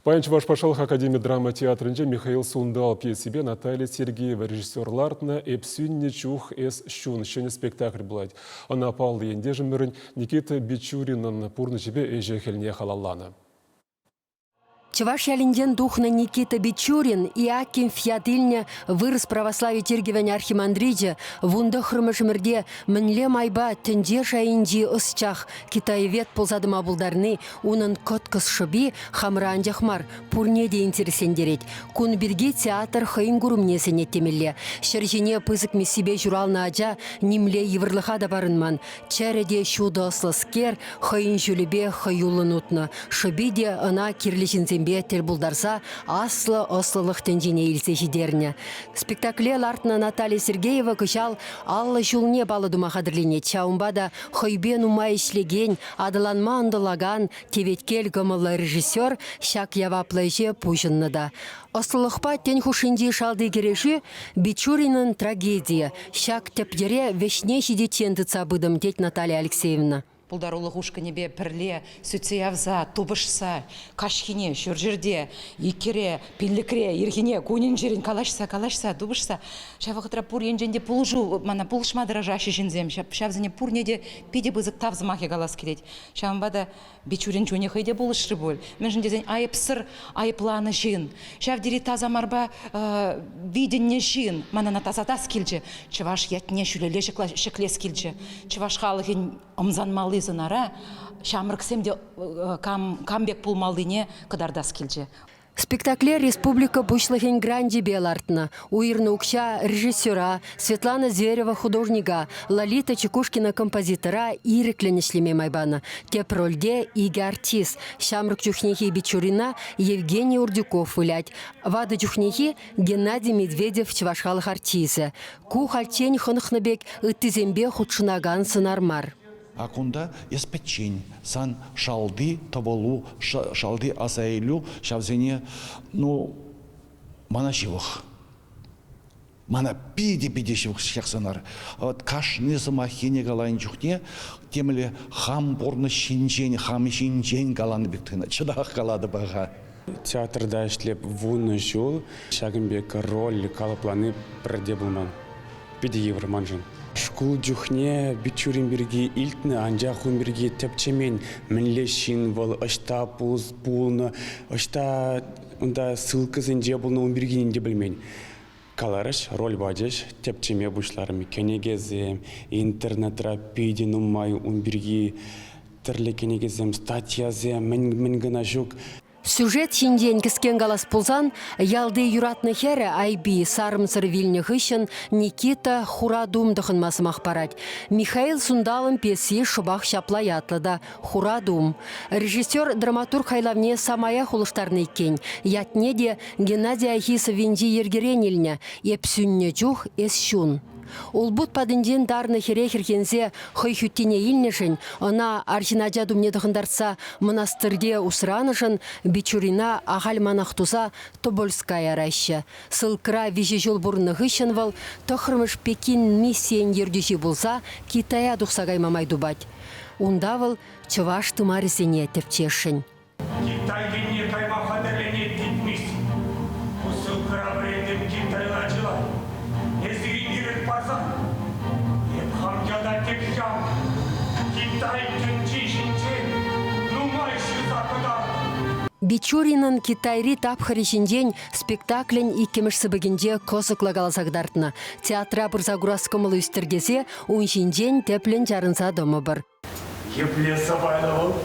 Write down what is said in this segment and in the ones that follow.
Паянчы Башпашалық Академия драма театрынче Михаил Сундал пьесебе Наталья Сергеева режиссерлартына «Эпсюнне чух эс щун» шене спектакль булать. Она пал ендежімірін Никита Бичуринын пурнычебе эжехелне халалланы. Чаваш ялинден духна Никита Бичурин и Аким Фьятильня вырос православие тергивань архимандридже вунда хрымышмерде мінле майба тендеша инди ысчах китаевед ползадыма булдарны унын коткас шыби хамра анжахмар пурнеде интересендерет. Кун бирге театр хайын гурумне сенеттемелле. Шаржине пызык месибе журална ажа нимле еврлыха да барынман. Чареде шуда осласкер хайын жүлебе хаюлынутны. Шыбиде ана кирлишінзен беттер булдарса, аслы ослылық тенжіне илсе жидеріне. Спектакле артына Наталья Сергеева кышал аллы жулне балыдыма қадырлене. Чаумбада хойбен умай ішлеген, адыланма андылаган, теветкел гымылы режиссер шак яваплайже пужынныда. Ослылықпа тен хушинди шалды кереші Бичуринын трагедия. Шак тепдере вешне жиде тендыца быдым дет Наталья Алексеевна. Пулдарулы ғушқы небе пірле, сөтсе авза, тубышса, кашхине, жүржерде, икере, пиллікре, ирхине, көнен жерін калашса, тубышса. Шавықытра пұр енженде пұлжу, мана пұлшмадыра жашы жінзем. Шавзіне пұр неде педе бұзық тавзымақе қалас келет. Шавымбада Бичурин жөне қайде болышры бол. Мен жіндезен айып сыр, айыпланы жин. Шавдері тазамарба виденне жин. Манана тазатас келже. Чываш ятне шүлеле шеклес келже. Чываш халығын ымзанмалы зынара, шамырксемде камбек пулмалдыне кыдардас келже. Спектакле республика бушлыхен гранди белартна. Уирна укша режиссера, Светлана Зверева художника, Лолита Чекушкина композитора ирекленешлеме майбана. Теп рольде иге артист. Шамрык чухнехи Бичурина Евгений Урдюков вылять. Вада чухнехи Геннадий Медведев чувашхалых артизы. Ку хальтень хынхнабек ыттизембе худшынаган сынармар. Акунда еспечень, сан шалды таболу, шалды азайлю, шавзене, мана живых. Мана пиде живых шахсанар. Вот каш не замахине галайн чухне, темле хам порно шинчень, хам шинчень галан биктына. Чудах галады бага. Театрда ишлеп вуны жол, шагымбек роль калапланы продебылман. Пиде евроманжын. Шкул жүхне Бичурин бірге илтні, анжақын бірге тепчемен мінлешін бол, ұшта пулны, ұшта сылкызын же болны он біргенен де білмен. Каларыш, роль бадеш, тепчеме бұшларым, кенегезем, интернетра пейден ұмай, он бірге тірлі кенегезем, статьязем, мен гына жүк. Сюжет хинден кіскен галас пулзан, ялды юратны хәрі айби сарымсыр вильні хыщын Никита Хурадумдықын масымақ парад. Михаил Сундалым пьеси шыбақ шапла ятлыда Хурадум. Режиссер драматург хайлавне самая хулыштарны иккен. Ятне де Геннадий Ахисов винди ергереніліне, епсүнне жух эс щун. Улбут падынден дарны херехерхензе хойхюттине илнешін, она архинаджа думне дұхындарса монастырде усранышын Бичурина ағал манақтуза Тобольская райшы. Сылкыра вежі жол бұрны ғышын вал, тоқырмыш Пекин миссиен ердюші болса Китая дұқсағай мамай дубать. Унда вал чываш тымарысене тепчешін. Китайгенне каймақадырлене тетмес. Усылкыра бредем Китайла жылай. Бичуринын Китайри тапхаришінден спектаклін иккеміш сыбыгінде косықла қаласагдартына. Театра бұрзагураскымылы үстіргезе уншінден теплін жарынса домы бір. Епле сабайлы ол,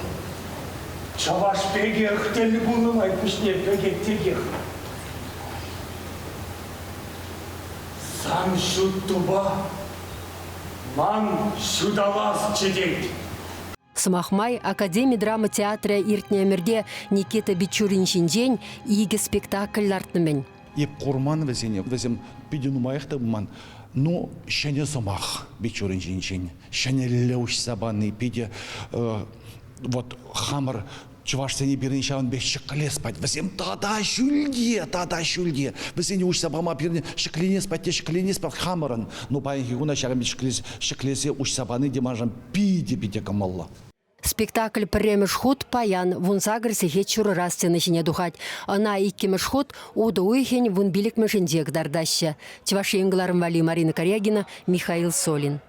чаваш пеге ұқтелі бұлым айтмышне пеге тегех. Сан шуттуба, ман шудалас чедейді. Смахмай Академия драма театра иртнемерде Никита Бичурин шинжен иге спектакль артнымен. Еп курман везем пиденумайықта бұман. Шәне замах Бичурин шинжен. Шәне леуш сабаны пиде хамыр чуваш сені бірін шауын бек шықылес пайды. Везем тада шүлде. Везем уш сабама бірін шықленес пайды хамырын. Байын хигуна шағын шықлесе уш сабаны демажан пиде камалла. Спектакль премеш ход паян вунсагр сехет чурырастыны жіне духать. Ана иккемеш ход уды уйхен вун билік мәжіндек дардаща. Чеваши Вали Марина Корягина, Михаил Солин.